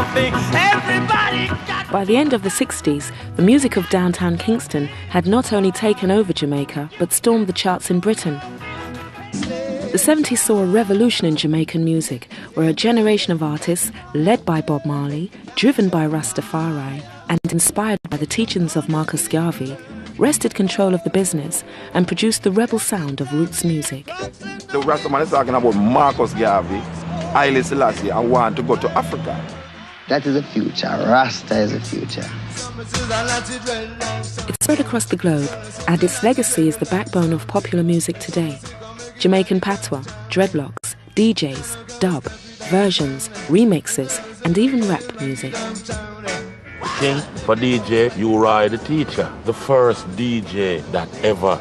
jumping. Everybody got... By the end of the 60s, the music of downtown Kingston had not only taken over Jamaica, but stormed the charts in Britain. The 70s saw a revolution in Jamaican music, where a generation of artists, led by Bob Marley, driven by Rastafari, and inspired by the teachings of Marcus Garvey, wrested control of the business and produced the rebel sound of roots music. The Rastaman is talking about Marcus Garvey, Haile Selassie, and want to go to Africa. That is the future. Rasta is the future. It spread across the globe, and its legacy is the backbone of popular music today. Jamaican patois, dreadlocks, DJs, dub, versions, remixes, and even rap music. King, for DJ, you are the teacher. The first DJ that ever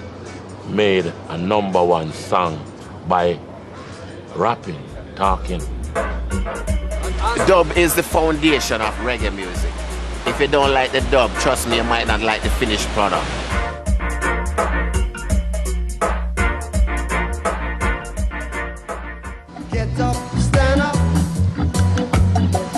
made a #1 song by rapping, talking. Dub is the foundation of reggae music. If you don't like the dub, trust me, you might not like the finished product. Get up,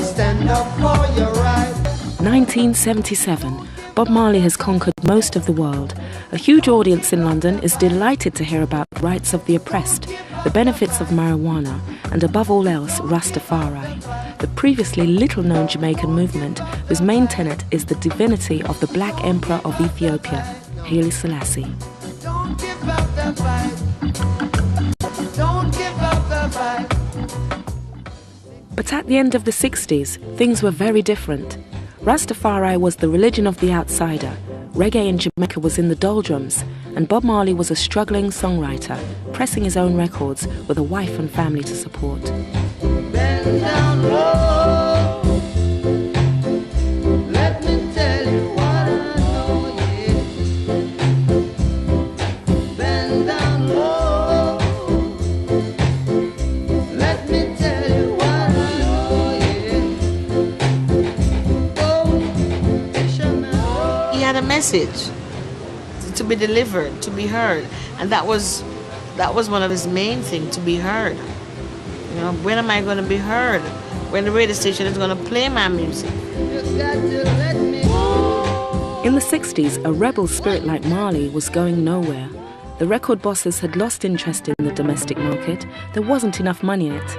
stand up for your right. 1977, Bob Marley has conquered most of the world. A huge audience in London is delighted to hear about the rights of the oppressed, the benefits of marijuana, and above all else, Rastafari, the previously little-known Jamaican movement whose main tenet is the divinity of the Black Emperor of Ethiopia, Haile Selassie. Don't give up the fight. Don't give up the fight. But at the end of the 60s, things were very different. Rastafari was the religion of the outsider, reggae in Jamaica was in the doldrums, and Bob Marley was a struggling songwriter, pressing his own records with a wife and family to support. Bend down low. Let me tell you what I know, yeah. Bend down low. Let me tell you what I know, yeah. Oh, Fisherman. He had a message to be delivered, to be heard, and that was one of his main things, to be heard. You know, when am I going to be heard? When the radio station is going to play my music? You got to let me go. In the 60s, a rebel spirit like Marley was going nowhere. The record bosses had lost interest in the domestic market. There wasn't enough money in it.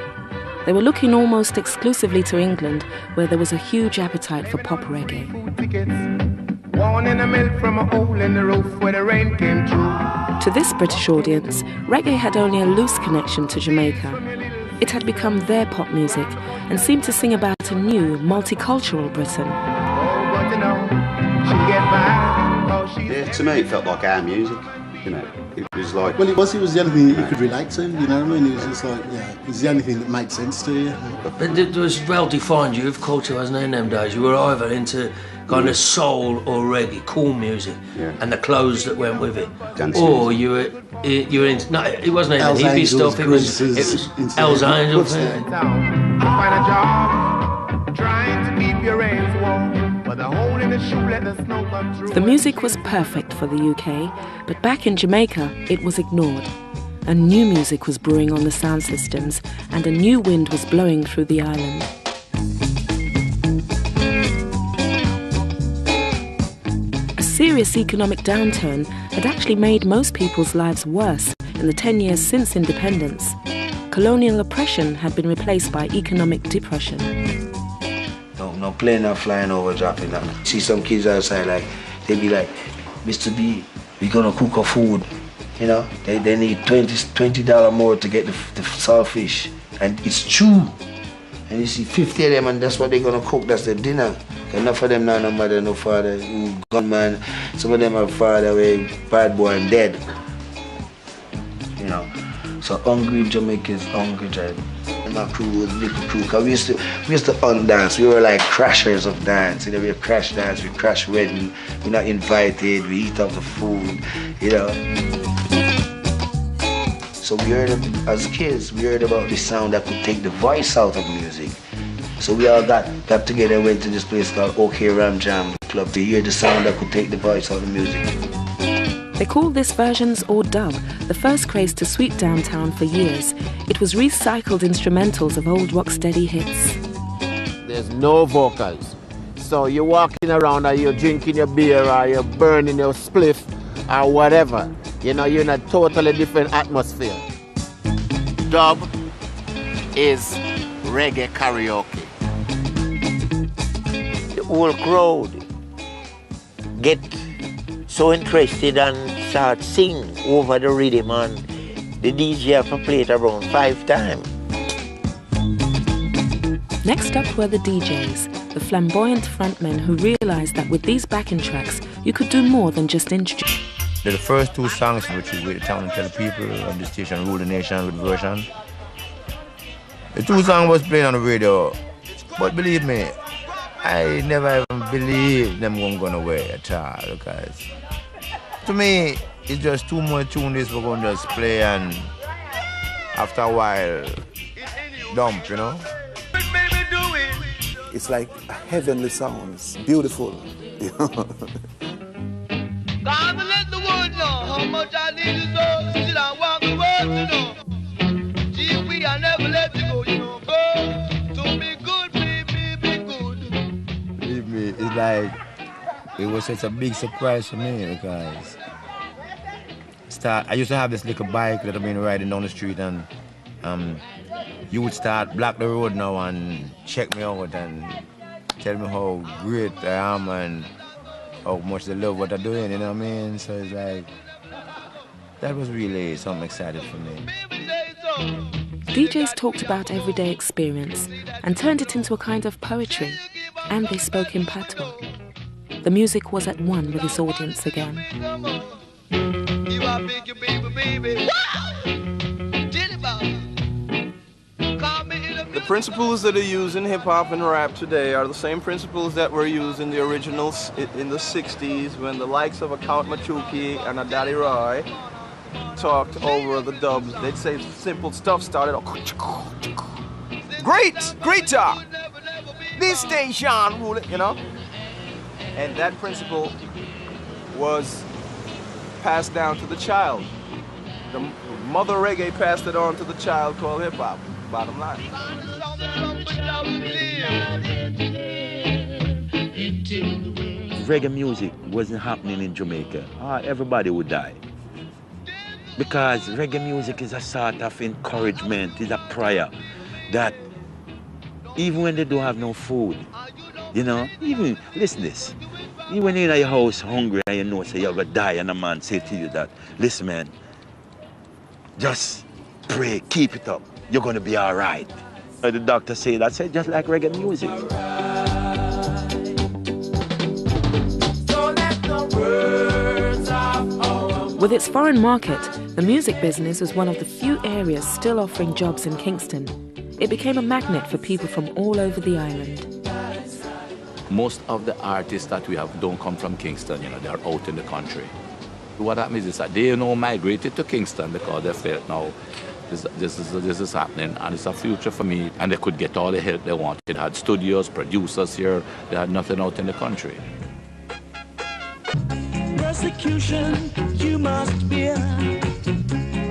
They were looking almost exclusively to England, where there was a huge appetite for pop reggae. One in a mill from a hole in the roof where the rain came through. To this British audience, reggae had only a loose connection to Jamaica. It had become their pop music and seemed to sing about a new, multicultural Britain. Yeah, to me it felt like our music, you know. It was like... Well, it was the only thing that you could relate to, you know what I mean? It was just like, yeah, it was the only thing that made sense to you. But there was well-defined youth culture, wasn't there, in them days? You were either into kind of soul or reggae, cool music, and the clothes that went with it. Or you were into... No, it wasn't even hippie stuff, it was Hell's Angels. Find a job, trying to keep your ends warm, but the hole in the shoe let the snow come through. The music was perfect for the UK, but back in Jamaica, it was ignored. A new music was brewing on the sound systems, and a new wind was blowing through the island. A serious economic downturn had actually made most people's lives worse in the 10 years since independence. Colonial oppression had been replaced by economic depression. No plane not flying over, dropping that. See some kids outside, like, they be like, Mr. B, we're gonna cook our food. You know, they need $20 more to get the saltfish. And it's true. And you see 50 of them, and that's what they're gonna cook, that's their dinner. Enough of them now, no mother, no father, gunman. Some of them have father, bad boy and dead. You know, so hungry Jamaicans, hungry drive. My crew was little crew, cause we used to undance. We were like crashers of dance. You know, we crash dance, we crash wedding. We're not invited, we eat off the food, you know. So we heard, as kids, we heard about the sound that could take the voice out of music. So we all got together and went to this place called OK Ram Jam Club to hear the sound that could take the voice out of music. They called this versions or dub, the first craze to sweep downtown for years. It was recycled instrumentals of old rocksteady hits. there's no vocals. So you're walking around or you're drinking your beer or you're burning your spliff or whatever. You know, you're in a totally different atmosphere. Dub is reggae karaoke. The whole crowd get so interested and start sing over the rhythm, and the DJ have to play it around 5 times. Next up were the DJs, the flamboyant frontmen who realised that with these backing tracks, you could do more than just introduce. The first 2 songs, which is With the Town and Tell the People, on the station Rule the Nation with version. The 2 songs was playing on the radio, but believe me, I never even believed them going away at all, because to me, it's just too much tune this we're going to just play, and after a while, dump, you know? It's like a heavenly sounds, beautiful, you know? God let the world know how much I need you so. Still I want the world to know. Gee, we I never let you go, you know. Go to be good, be good. Believe me, it's like, it was such a big surprise for me, because I used to have this little bike that I've been riding down the street, and you would start block the road now and check me out and tell me how great I am and how much they love what I'm doing, you know what I mean? So it's like, that was really something exciting for me. DJs talked about everyday experience and turned it into a kind of poetry, and they spoke in patois. The music was at one with its audience again. You are big, you baby. The principles that are used in hip-hop and rap today are the same principles that were used in the originals in the 60s, when the likes of a Count Machuki and a Daddy Roy talked over the dubs. They'd say simple stuff started off. Great talk! This station rule it, you know? And that principle was passed down to the child. The mother reggae passed it on to the child called hip-hop. Bottom line. Reggae music wasn't happening in Jamaica, everybody would die. Because reggae music is a sort of encouragement, it's a prayer that even when they don't have no food, you know, even, listen this, even when you're in your house hungry and you know say you're gonna die, and a man say to you that, listen man, just pray, keep it up. You're gonna be all right. The doctor said that, said just like reggae music. With its foreign market, the music business was one of the few areas still offering jobs in Kingston. It became a magnet for people from all over the island. Most of the artists that we have don't come from Kingston, you know, they're out in the country. What happens is that they, you know, migrated to Kingston because they felt now this is happening, and it's a future for me, and they could get all the help they wanted. They had studios, producers here, they had nothing out in the country. Persecution you must bear.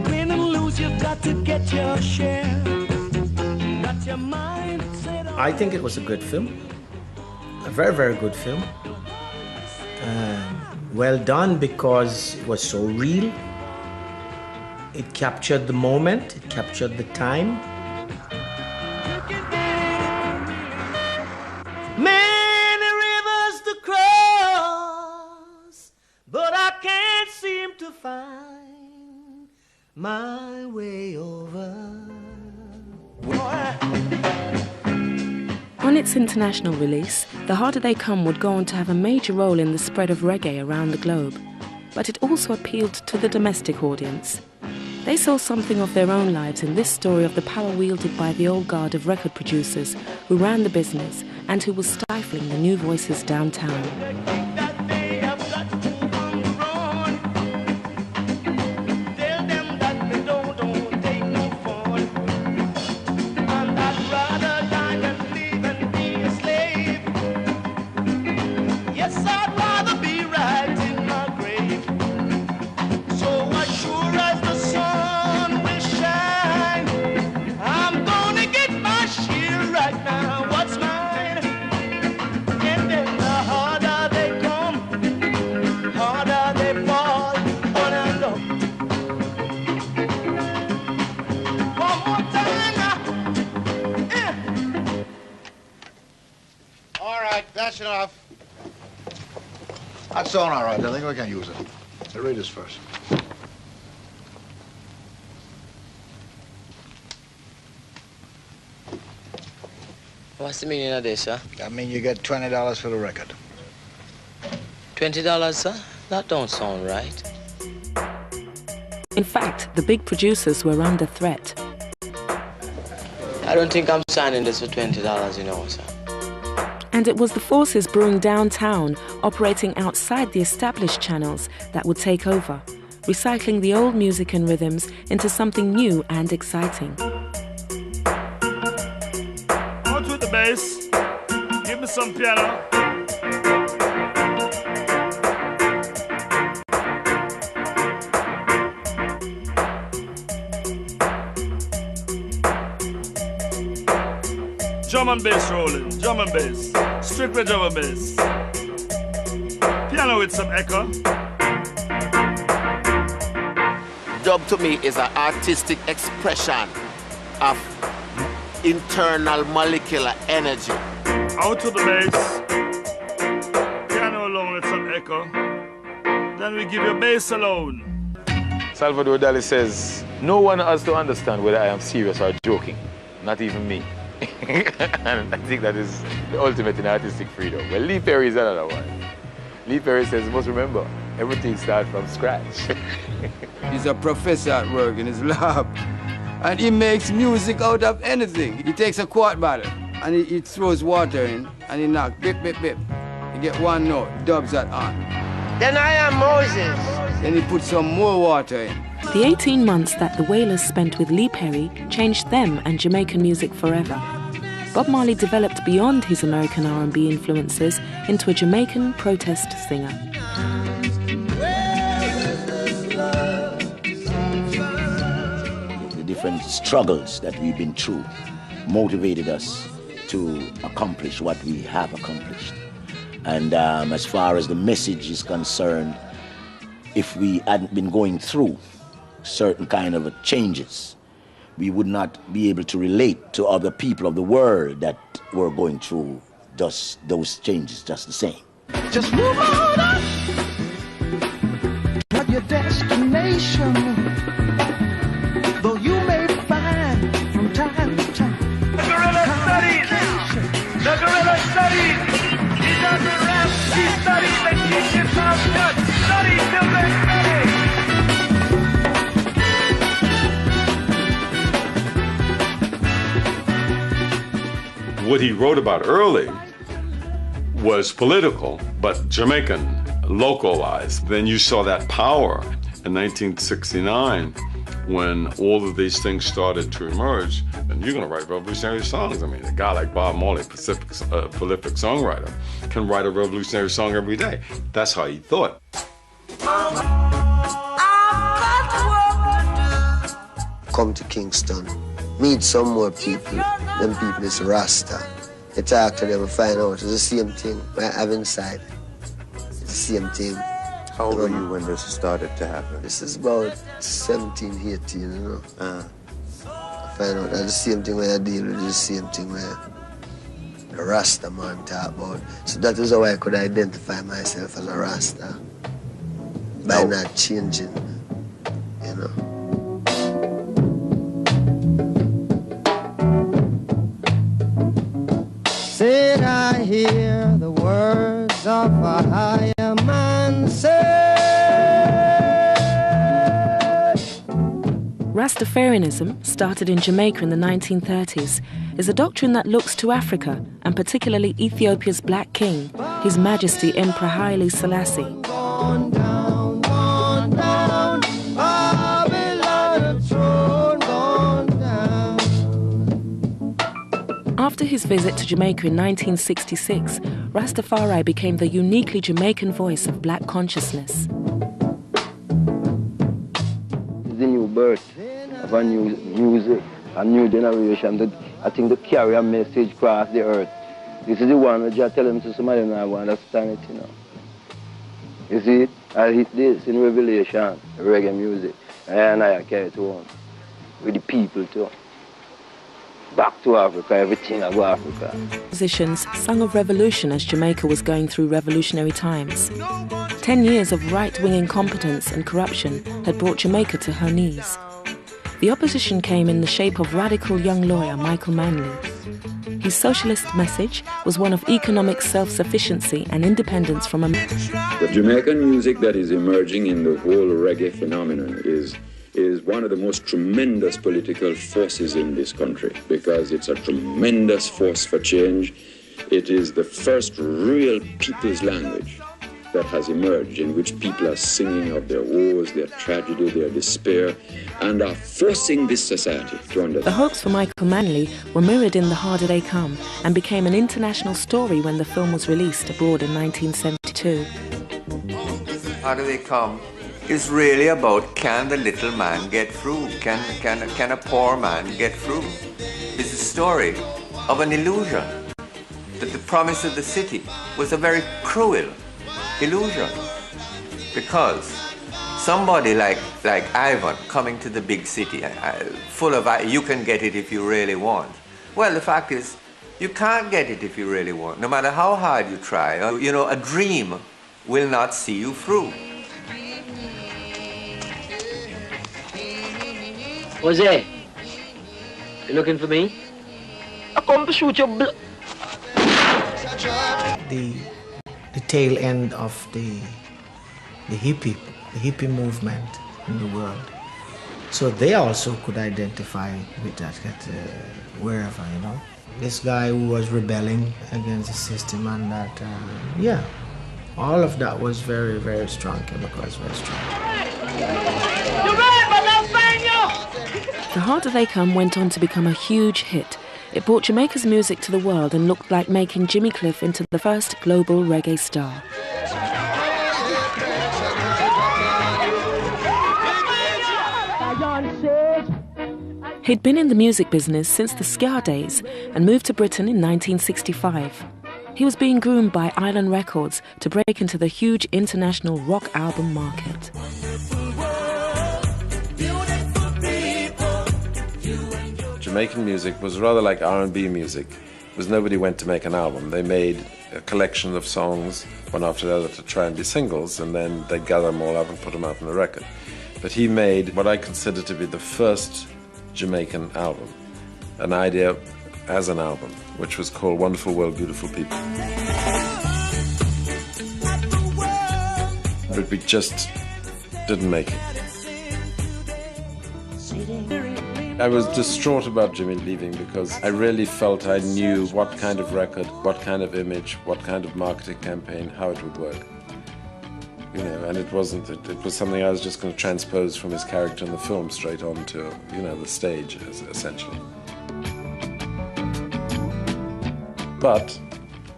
Win and lose, you've got to get your share. Got your mind set on. I think it was a good film. A very, very good film. Well done because it was so real. It captured the moment, it captured the time. Many rivers to cross, but I can't seem to find my way over. On its international release, The Harder They Come would go on to have a major role in the spread of reggae around the globe. But it also appealed to the domestic audience. They saw something of their own lives in this story of the power wielded by the old guard of record producers who ran the business and who was stifling the new voices downtown. blasting off. That's all right. I think we can use it. The read this first. What's the meaning of this, sir? I mean, you get $20 for the record. $20, sir? That don't sound right. In fact, the big producers were under threat. I don't think I'm signing this for $20, you know, sir. And it was the forces brewing downtown, operating outside the established channels, that would take over, recycling the old music and rhythms into something new and exciting. Out with the bass. Give me some piano. Drum and bass rolling, drum and bass. Strictly drum and bass. Piano with some echo. Dub to me is an artistic expression of internal molecular energy. Out to the bass. Piano alone with some echo. Then we give you bass alone. Salvador Dali says, no one has to understand whether I am serious or joking, not even me. And I think that is the ultimate in artistic freedom. Well, Lee Perry is another one. Lee Perry says, you must remember, everything starts from scratch. He's a professor at work in his lab, and he makes music out of anything. He takes a quart bottle, and he throws water in, and he knocks, bip, bip, bip. You get one note, dubs that on. Then I am Moses. Then he puts some more water in. The 18 months that the Wailers spent with Lee Perry changed them and Jamaican music forever. Bob Marley developed beyond his American R&B influences into a Jamaican protest singer. The different struggles that we've been through motivated us to accomplish what we have accomplished. And as far as the message is concerned, if we hadn't been going through certain kind of changes, we would not be able to relate to other people of the world that were going through just those changes just the same. Just move on up toward your destination, though you may find from time to time. The gorilla studies. The gorilla studies. He doesn't rap. He studies and keeps his mouth shut. Study till they're ready. What he wrote about early was political, but Jamaican, localized. Then you saw that power in 1969 when all of these things started to emerge. And you're gonna write revolutionary songs. I mean, a guy like Bob Marley, prolific songwriter, can write a revolutionary song every day. That's how he thought. Come to Kingston, meet some more people. Them people is Rasta. You talk to them and find out it's the same thing I have inside. It's the same thing. How old were you when this started to happen? This is about 17, 18, you know. I find out that the same thing when I deal with the same thing where the Rasta man talk about. So that is how I could identify myself as a Rasta. By not changing, you know. Said I hear the words of a higher man say. Rastafarianism, started in Jamaica in the 1930s, is a doctrine that looks to Africa, and particularly Ethiopia's Black King, His Majesty Emperor Haile Selassie. Gone down, Babylon throne gone down. After his visit to Jamaica in 1966, Rastafari became the uniquely Jamaican voice of black consciousness. It's the new birth of a new music, a new generation that I think to carry a message across the earth. This is the one that you tell them to somebody and I want to understand it, you know. You see, I hit this in Revelation, reggae music, and I carry it on with the people too. back to Africa, everything I go Africa. Musicians sung of revolution as Jamaica was going through revolutionary times. 10 years of right-wing incompetence and corruption had brought Jamaica to her knees. The opposition came in the shape of radical young lawyer Michael Manley. His socialist message was one of economic self-sufficiency and independence from America. The Jamaican music that is emerging in the whole reggae phenomenon is one of the most tremendous political forces in this country, because it's a tremendous force for change. It is the first real people's language that has emerged, in which people are singing of their woes, their tragedy, their despair, and are forcing this society to understand. The hopes for Michael Manley were mirrored in The Harder They Come and became an international story when the film was released abroad in 1972. Harder They Come is really about, can the little man get through? Can a poor man get through? It's a story of an illusion, that the promise of the city was a very cruel illusion, because somebody like Ivan coming to the big city, full of, you can get it if you really want. Well, the fact is, you can't get it if you really want, no matter how hard you try. You know, a dream will not see you through. Jose, you looking for me? I come to shoot your blood. The tail end of the hippie movement in the world. So they also could identify with that wherever, you know. This guy who was rebelling against the system, and that, yeah, all of that was very, very strong. Chemical was very strong. The Harder They Come went on to become a huge hit. It brought Jamaica's music to the world and looked like making Jimmy Cliff into the first global reggae star. He'd been in the music business since the ska days and moved to Britain in 1965. He was being groomed by Island Records to break into the huge international rock album market. Jamaican music was rather like R&B music, because nobody went to make an album. They made a collection of songs, one after the other, to try and be singles, and then they'd gather them all up and put them out on a record. But he made what I consider to be the first Jamaican album, an idea as an album, which was called Wonderful World, Beautiful People. But we just didn't make it. I was distraught about Jimmy leaving, because I really felt I knew what kind of record, what kind of image, what kind of marketing campaign, how it would work. You know, and it wasn't, it was something I was just going to transpose from his character in the film straight onto, you know, the stage, essentially. But,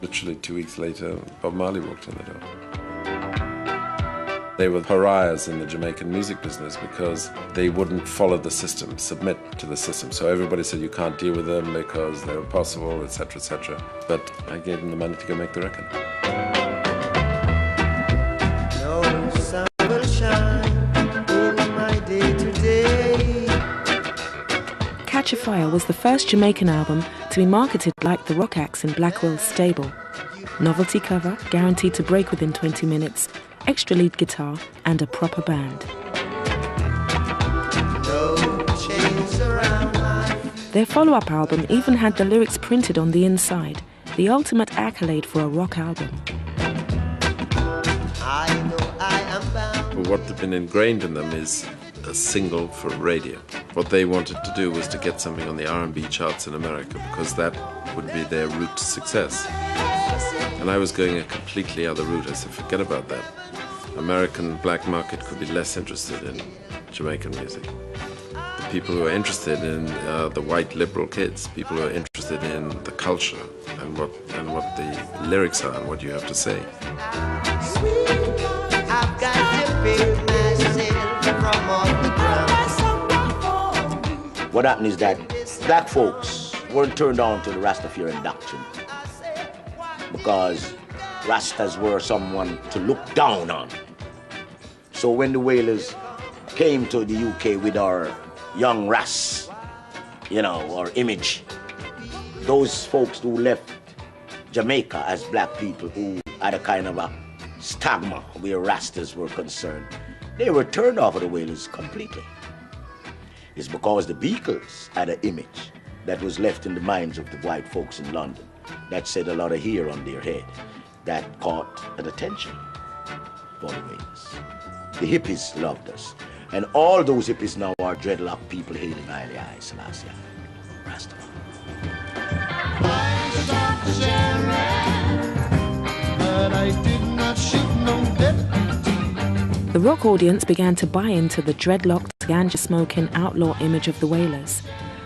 literally 2 weeks later, Bob Marley walked in the door. They were pariahs in the Jamaican music business because they wouldn't follow the system, submit to the system. So everybody said you can't deal with them because they're impossible, etc., etc. But I gave them the money to go make the record. No sun will shine in my day-to-day. Catch a Fire was the first Jamaican album to be marketed like the rock acts in Blackwell's stable. Novelty cover, guaranteed to break within 20 minutes, extra lead guitar, and a proper band. Their follow-up album even had the lyrics printed on the inside, the ultimate accolade for a rock album. What had been ingrained in them is a single for radio. What they wanted to do was to get something on the R&B charts in America, because that would be their route to success. And I was going a completely other route. I said, forget about that. American black market could be less interested in Jamaican music. The people who are interested in the white liberal kids, people who are interested in the culture and what the lyrics are and what you have to say. I've got to pick myself from on the ground. What happened is that black folks weren't turned on to the Rastafarian doctrine, because Rastas were someone to look down on. So when the Whalers came to the UK with our young Ras, you know, our image, those folks who left Jamaica as black people who had a kind of a stigma where Rastas were concerned, they were turned off of the Wailers completely. It's because the Beatles had an image that was left in the minds of the white folks in London that said a lot of hair on their head that caught an attention for the Wailers. The hippies loved us. And all those hippies now are dreadlock people hailing Haile Selassie. Rastafari. The rock audience began to buy into the dreadlocked, ganja-smoking outlaw image of the Wailers.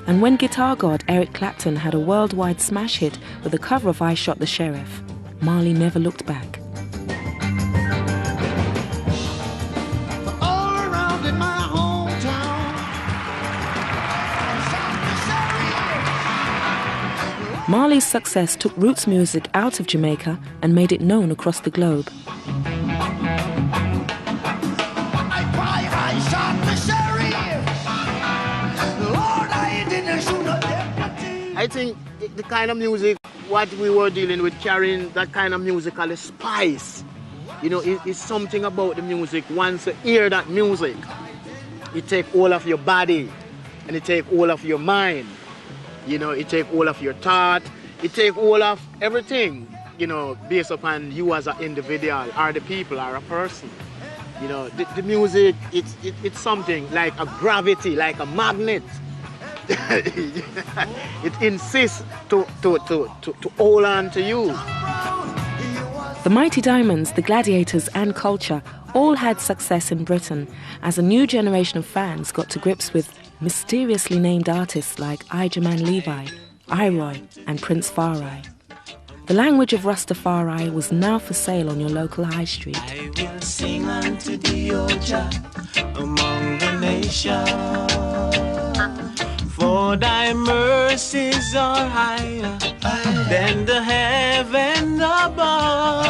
And when guitar god Eric Clapton had a worldwide smash hit with a cover of I Shot the Sheriff, Marley never looked back. Marley's success took roots music out of Jamaica and made it known across the globe. I think the kind of music, what we were dealing with, carrying that kind of musical spice, you know, it's something about the music. Once you hear that music, it take all of your body and it take all of your mind. You know, it take all of your thought, it take all of everything, you know, based upon you as an individual, or the people, or a person. You know, the music, it's something like a gravity, like a magnet. It insists to hold on to you. The Mighty Diamonds, the Gladiators and Culture all had success in Britain as a new generation of fans got to grips with mysteriously named artists like Ijaman Levi, Iroy and Prince Farai. The language of Rastafari was now for sale on your local high street. I will sing unto the Oja among the nations, for thy mercies are higher than the heaven above,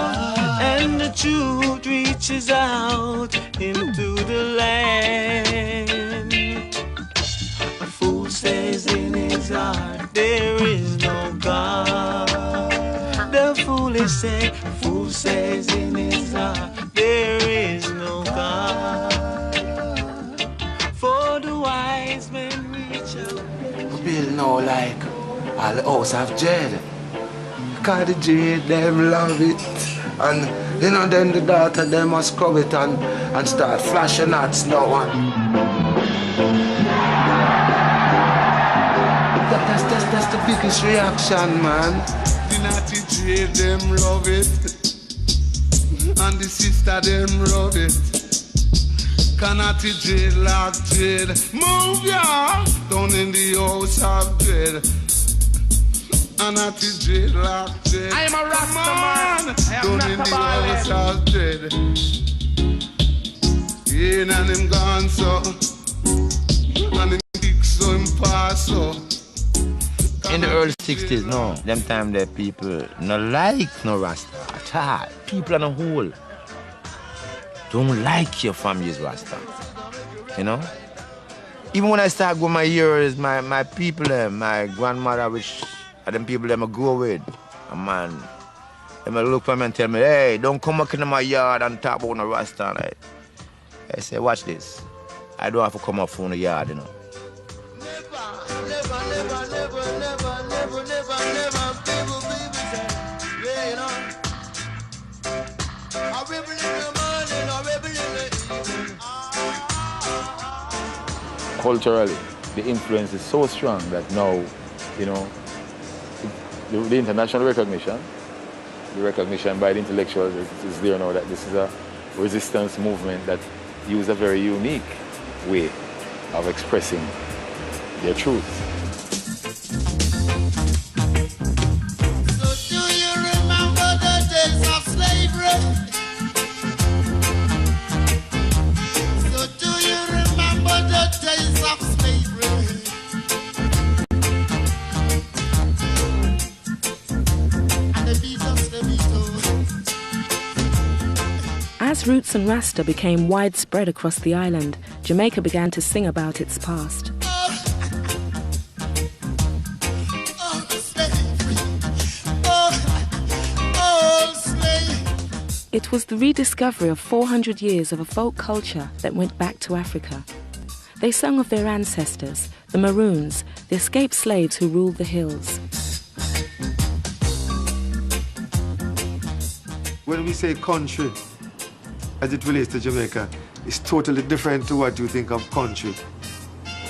and the truth reaches out into the land. A fool says in his heart there is no God. The foolish say, fool says in his heart there is no God. For the wise men reach out. Bill now like all the house of Jade. Because the Jade them love it. And you know then the daughter them must scrub it and start flashing nuts now. That's the biggest reaction, man. The naughty Jade them love it, and the sister them love it. Canati Jade like Jade, move ya down in the house of Jade. Canati Jade like Jade, I am a Rasta man. down in the house of Jade. In and him gone so, and him kick so him pass so. In the early 60s, no, them time the people no like no Rasta at all. People on the whole don't like your family's Rasta, you know? Even when I start going my years, my people, my grandmother, which are them people them I go with, a man, them look for me and tell me, hey, don't come up into my yard and talk about no Rasta. Right? I say, watch this. I don't have to come up from the yard, you know. Culturally, the influence is so strong that now, you know, the international recognition, the recognition by the intellectuals is there now that this is a resistance movement that use a very unique way of expressing their truth. So do you remember the days of slavery? So do you remember the days of slavery? And the Beatles, the Beatles. As roots and Rasta became widespread across the island, Jamaica began to sing about its past. It was the rediscovery of 400 years of a folk culture that went back to Africa. They sung of their ancestors, the Maroons, the escaped slaves who ruled the hills. When we say country, as it relates to Jamaica, it's totally different to what you think of country.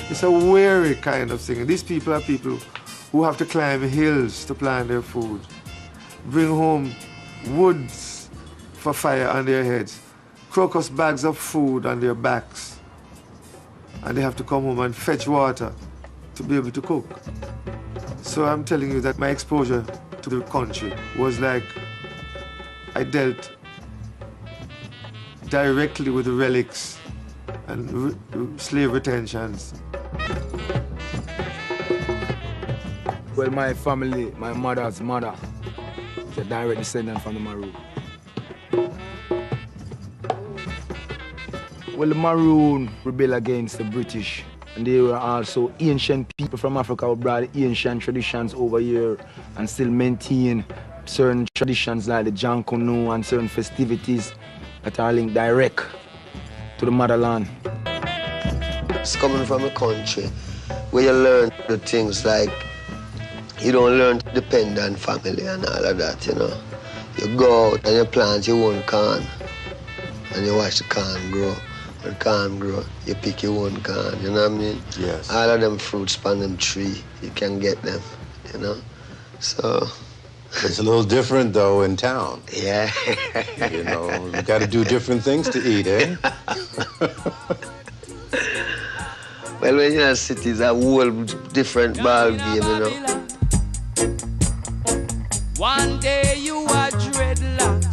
It's a weary kind of thing. And these people are people who have to climb hills to plant their food, bring home woods for fire on their heads, crocus bags of food on their backs, and they have to come home and fetch water to be able to cook. So I'm telling you that my exposure to the country was like I dealt directly with the relics and slave retentions. Well, my family, my mother's mother, is a direct descendant from the Maroon. Well, the Maroon rebelled against the British, and they were also ancient people from Africa who brought ancient traditions over here and still maintain certain traditions like the Jankono and certain festivities that are linked direct to the motherland. It's coming from a country where you learn the things like you don't learn to depend on family and all of that, you know. You go out and you plant your own corn and you watch the corn grow. When corn grow, you pick your own corn, you know what I mean? Yes. All of them fruits on them tree, you can get them, you know? So... It's a little different, though, in town. Yeah. You know, you got to do different things to eat, eh? Well, when you're in a city, it's a whole different ball game, you know? One day you are dreadlocks.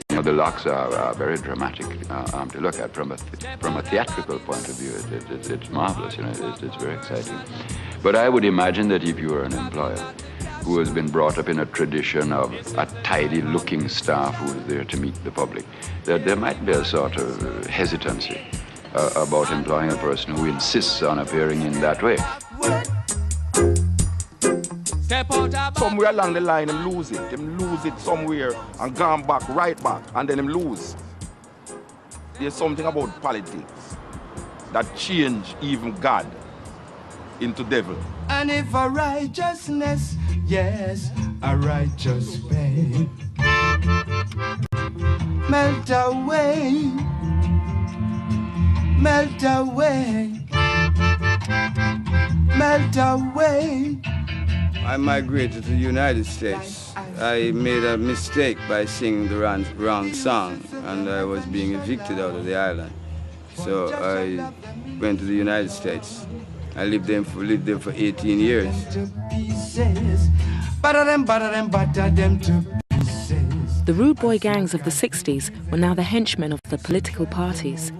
The locks are very dramatic to look at from a theatrical point of view. It's marvelous, you know. It's very exciting. But I would imagine that if you were an employer who has been brought up in a tradition of a tidy-looking staff who is there to meet the public, that there might be a sort of hesitancy about employing a person who insists on appearing in that way. Somewhere along the line, them lose it. Them lose it somewhere and gone back, right back, and then them lose. There's something about politics that change even God into devil. And if a righteousness, yes, a righteous faith, melt away, melt away, melt away. I migrated to the United States. I made a mistake by singing the wrong song, and I was being evicted out of the island. So I went to the United States. I lived there for 18 years. The rude boy gangs of the 60s were now the henchmen of the political parties.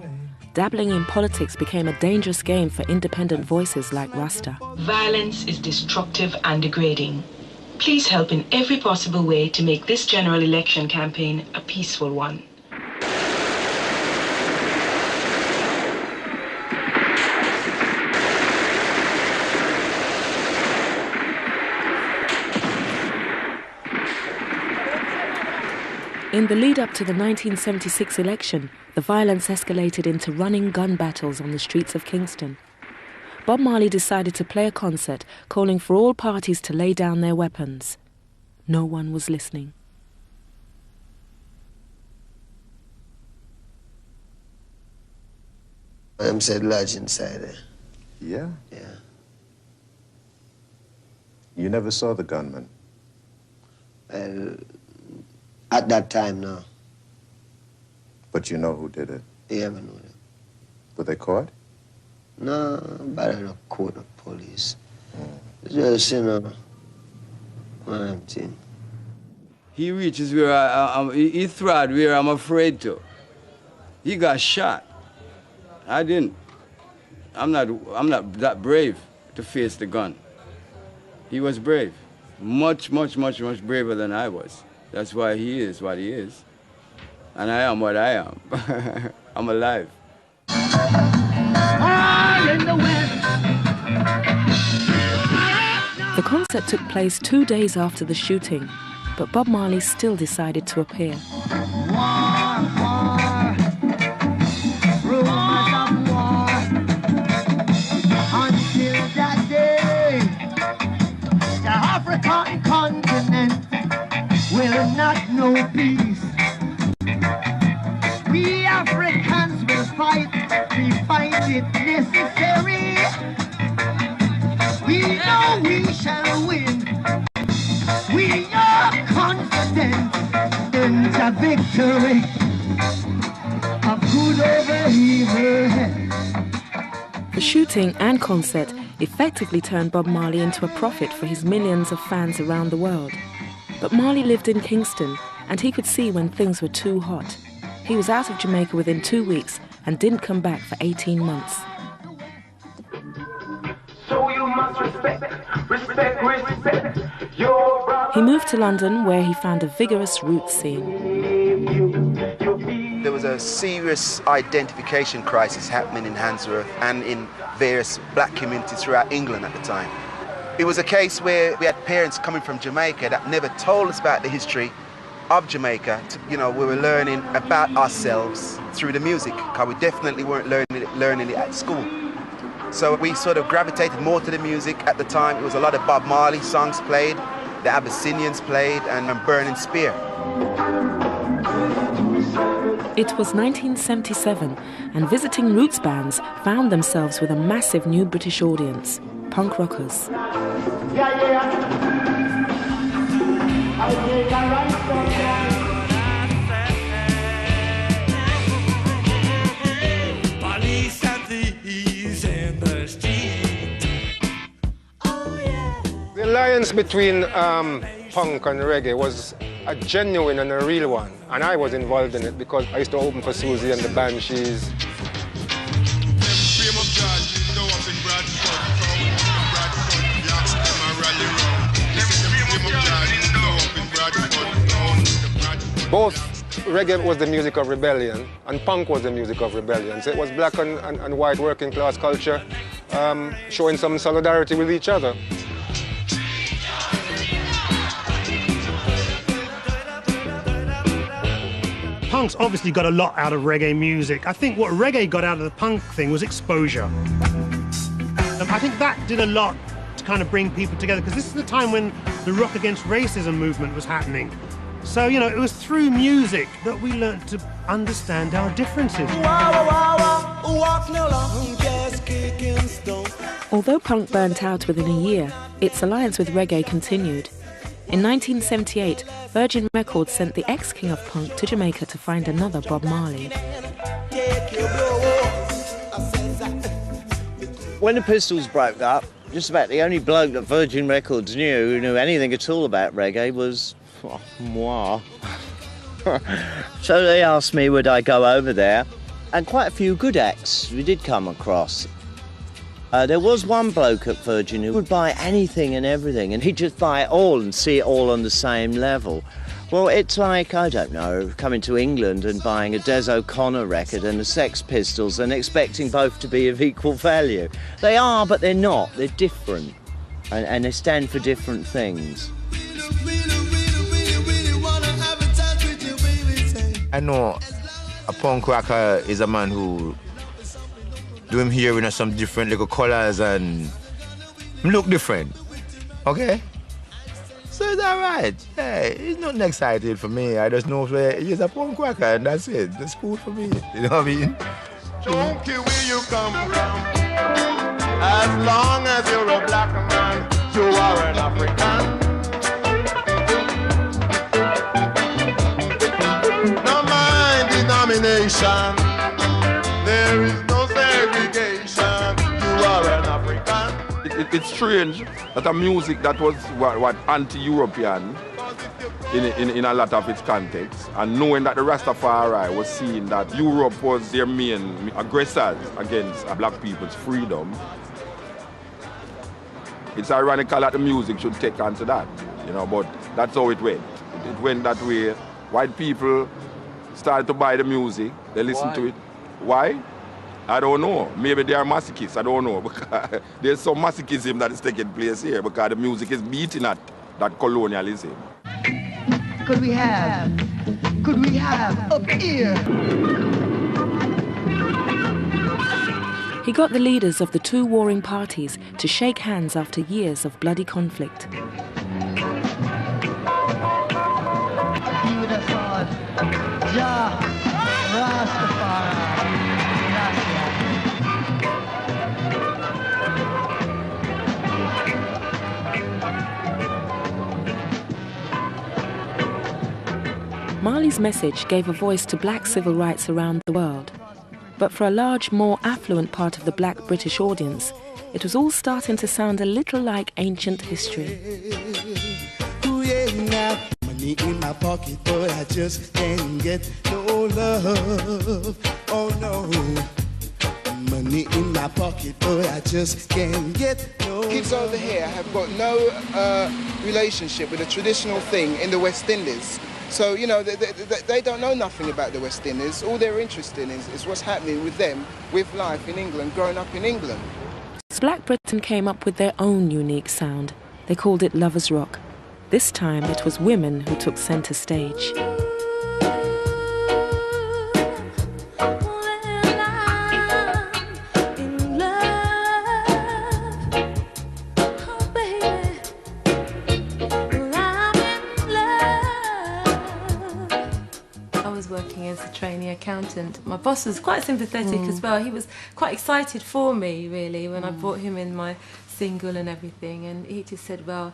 Dabbling in politics became a dangerous game for independent voices like Rasta. Violence is destructive and degrading. Please help in every possible way to make this general election campaign a peaceful one. In the lead-up to the 1976 election, the violence escalated into running gun battles on the streets of Kingston. Bob Marley decided to play a concert calling for all parties to lay down their weapons. No one was listening. I'm said lodge inside there. Yeah? Yeah. You never saw the gunman? Well, at that time, no. But you know who did it? Yeah, I know them. Were they caught? No, but I don't caught the police. It's just, you know, one of them things. He reaches where he tried where I'm afraid to. He got shot. I didn't. I'm not that brave to face the gun. He was brave. Much braver than I was. That's why he is what he is. And I am what I am. I'm alive. The concert took place 2 days after the shooting. but Bob Marley still decided to appear. Until that day, the African continent will not know peace. We Africans will fight, we find it necessary. We know we shall win. We are confident in the victory of good over evil. The shooting and concert effectively turned Bob Marley into a prophet for his millions of fans around the world. But Marley lived in Kingston, and he could see when things were too hot. He was out of Jamaica within 2 weeks and didn't come back for 18 months. So you must respect your brother. He moved to London, where he found a vigorous roots scene. There was a serious identification crisis happening in Handsworth and in various black communities throughout England at the time. It was a case where we had parents coming from Jamaica that never told us about the history of Jamaica. You know, we were learning about ourselves through the music, because we definitely weren't learning it at school. So we sort of gravitated more to the music. At the time, it was a lot of Bob Marley songs played, the Abyssinians played, and Burning Spear. It was 1977, and visiting roots bands found themselves with a massive new British audience, punk rockers. The alliance between punk and reggae was a genuine and a real one, and I was involved in it because I used to open for Susie and the Banshees. Both reggae was the music of rebellion and punk was the music of rebellion. So it was black and white working class culture showing some solidarity with each other. Punk's obviously got a lot out of reggae music. I think what reggae got out of the punk thing was exposure. I think that did a lot to kind of bring people together, because this is the time when the Rock Against Racism movement was happening. So, you know, it was through music that we learned to understand our differences. Although punk burnt out within a year, its alliance with reggae continued. In 1978, Virgin Records sent the ex-king of punk to Jamaica to find another Bob Marley. When the Pistols broke up, just about the only bloke that Virgin Records knew who knew anything at all about reggae was moi. So they asked me would I go over there, and quite a few good acts we did come across. There was one bloke at Virgin who would buy anything and everything, and he'd just buy it all and see it all on the same level. Well, it's like, I don't know, coming to England and buying a Des O'Connor record and the Sex Pistols and expecting both to be of equal value. They are, but they're not. They're different, and they stand for different things. I know a punk rocker is a man who do him here with some different little colours and look different, okay? So it's all right. Hey, it's not exciting for me. I just know he's a punk rocker and that's it. That's cool for me. You know what I mean? Don't care where you come from. As long as you're a black man, you are an African. No mind denomination. There is no segregation. You are an African. It's strange that a music that was what anti-European in a lot of its context, and knowing that the Rastafari was seeing that Europe was their main aggressors against black people's freedom, it's ironical that the music should take on to that, you know, but that's how it went. It went that way. White people started to buy the music, they listened to it. Why? I don't know. Maybe they are masochists, I don't know. Because there's some masochism that is taking place here because the music is beating at that colonialism. could we have up here? He got the leaders of the two warring parties to shake hands after years of bloody conflict. Marley's message gave a voice to black civil rights around the world. But for a large, more affluent part of the black British audience, it was all starting to sound a little like ancient history. Money in my pocket, but I just can't get no love. Oh no. Money in my pocket, but I just can't get no love. Kids over here have got no relationship with a traditional thing in the West Indies. So, you know, they don't know nothing about the West Indies. All they're interested in is what's happening with them, with life in England, growing up in England. Black Britain came up with their own unique sound. They called it Lovers Rock. This time it was women who took centre stage. Working as a trainee accountant. My boss was quite sympathetic as well. He was quite excited for me, really, when I brought him in my single and everything, and he just said, well,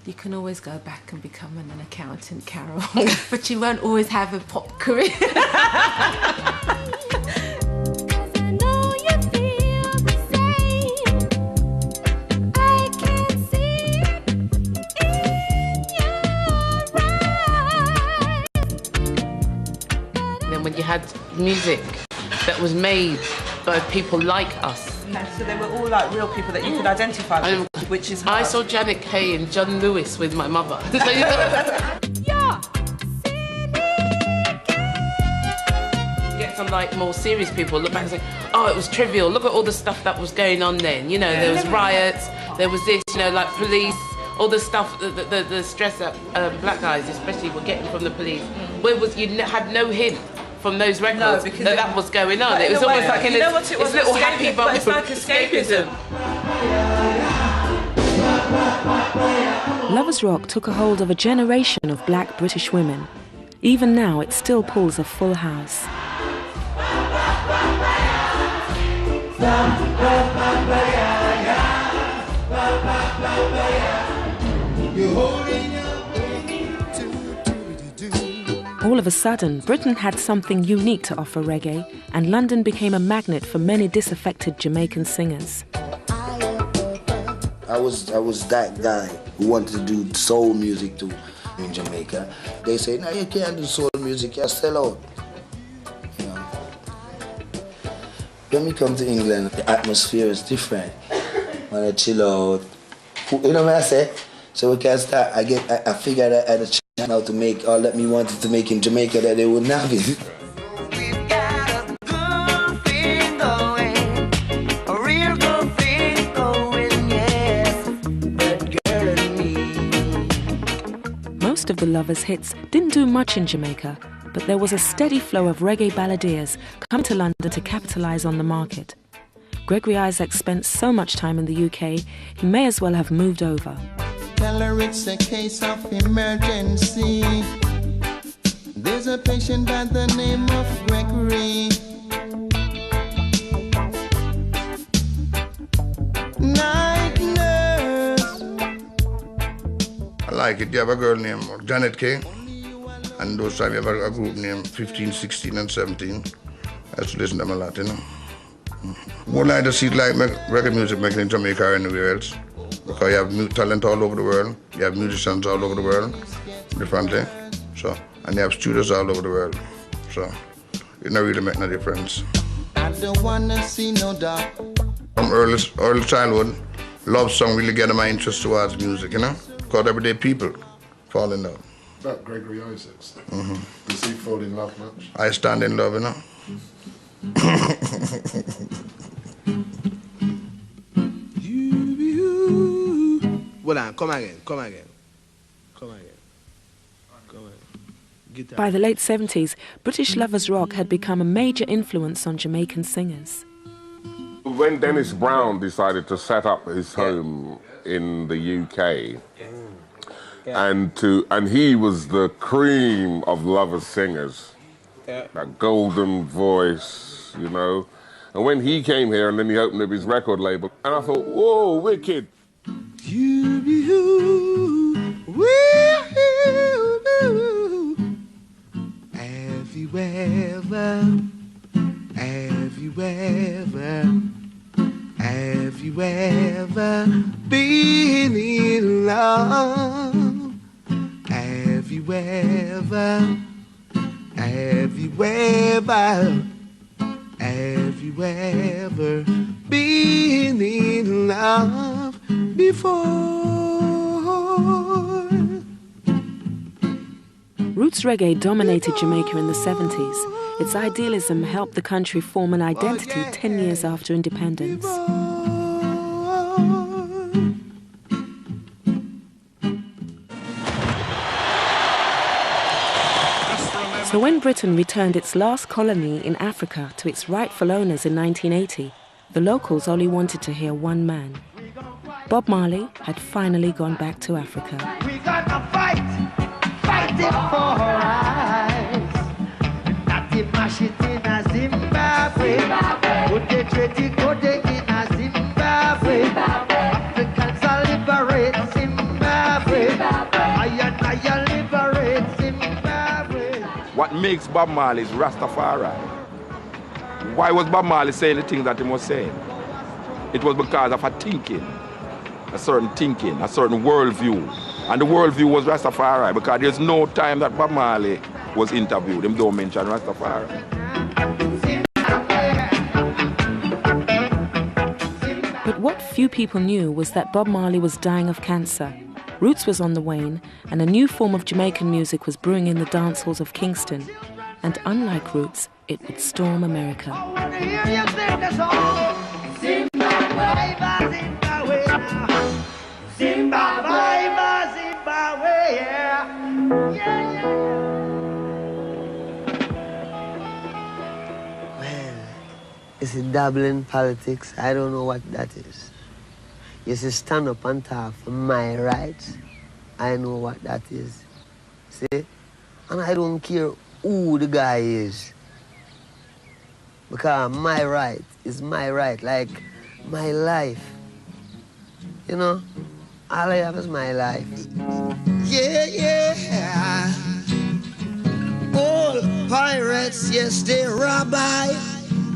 you can always go back and become an accountant, Carol, but you won't always have a pop career. When you had music that was made by people like us. So they were all like real people that you could identify with, which is hard. I saw Janet Kay and John Lewis with my mother. So, you get some like more serious people look back and say, oh, it was trivial. Look at all the stuff that was going on then. You know, there was riots, there was this, you know, like police, all the stuff, the stress that black guys especially were getting from the police. Where was you had no hint from those records that was going on. It was almost like you know what it was, little happy bubble. It's like escapism. Lovers Rock took a hold of a generation of black British women. Even now, it still pulls a full house. All of a sudden, Britain had something unique to offer reggae, and London became a magnet for many disaffected Jamaican singers. I was that guy who wanted to do soul music too in Jamaica. They say, no, you can't do soul music, you're still out. You know. When we come to England, the atmosphere is different. When I chill out, you know what I say? So we can start, I figured out how to how to make all that me wanted to make in Jamaica that they wouldn't have it. Most of the Lovers' hits didn't do much in Jamaica, but there was a steady flow of reggae balladeers come to London to capitalise on the market. Gregory Isaac spent so much time in the UK, he may as well have moved over. Tell her it's a case of emergency. There's a patient by the name of Gregory. Night nurse. I like it. You have a girl named Janet Kay, and those times you have a group named 15, 16, and 17. I used to listen to them a lot, you know. Would like to see like reggae music making in Jamaica or anywhere else. Because you have talent all over the world, you have musicians all over the world, differently. So, and you have studios all over the world. So, it don't really make no difference. I don't wanna see no dark. From early childhood, love song really get my interest towards music, you know? Because everyday people fall in love. About Gregory Isaacs. Does he fall in love much? I stand in love, you know? Hold on, come again. By the late 70s, British lovers rock had become a major influence on Jamaican singers. When Dennis Brown decided to set up his home in the UK, and he was the cream of lovers singers, that golden voice, you know. And when he came here and then he opened up his record label, and I thought, whoa, wicked. Have you ever been in love? Have you ever been in love before? Roots reggae dominated Jamaica in the 70s. Its idealism helped the country form an identity 10 years after independence. So when Britain returned its last colony in Africa to its rightful owners in 1980, the locals only wanted to hear one man. Bob Marley had finally gone back to Africa. We got to fight it for our eyes. Not to mash it in a Zimbabwe. Put the treaty, put it in a Zimbabwe. Africans are liberate Zimbabwe. I liberate Zimbabwe. What makes Bob Marley is Rastafari. Why was Bob Marley saying the things that he was saying? It was because of a certain worldview. And the worldview was Rastafari, because there's no time that Bob Marley was interviewed. Them don't mention Rastafari. But what few people knew was that Bob Marley was dying of cancer. Roots was on the wane, and a new form of Jamaican music was brewing in the dance halls of Kingston. And unlike Roots, it would storm America. Is it dabbling politics? I don't know what that is. You see, stand up and talk for my rights. I know what that is. See? And I don't care who the guy is. Because my right is my right, like my life. You know? All I have is my life. Yeah. All pirates, yes, they rob I.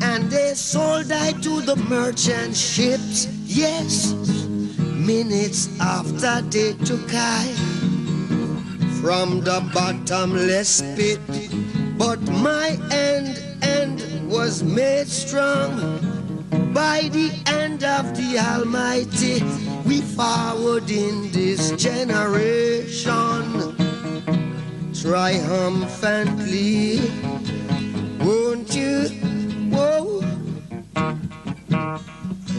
And they sold I to the merchant ships, yes. Minutes after they took I from the bottomless pit. But my end was made strong by the hand of the Almighty. We forward in this generation triumphantly. Won't you? Whoa.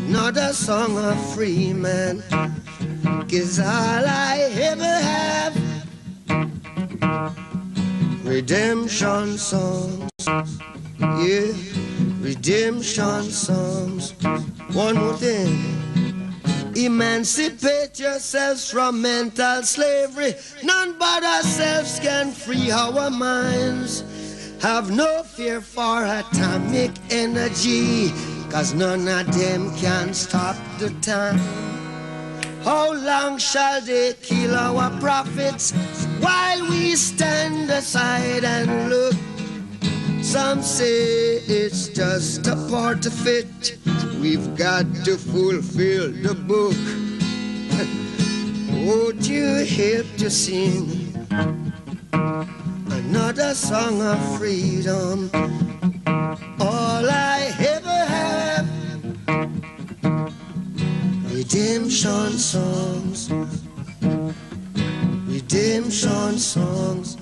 Another song of free man, 'cause all I ever have. Redemption songs, yeah, redemption songs. One more thing, emancipate yourselves from mental slavery. None but ourselves can free our minds. Have no fear for atomic energy, 'cause none of them can stop the time. How long shall they kill our prophets while we stand aside and look? Some say it's just a part of it. We've got to fulfill the book. Would you help to sing another song of freedom? All I ever have. Redemption songs. Redemption songs.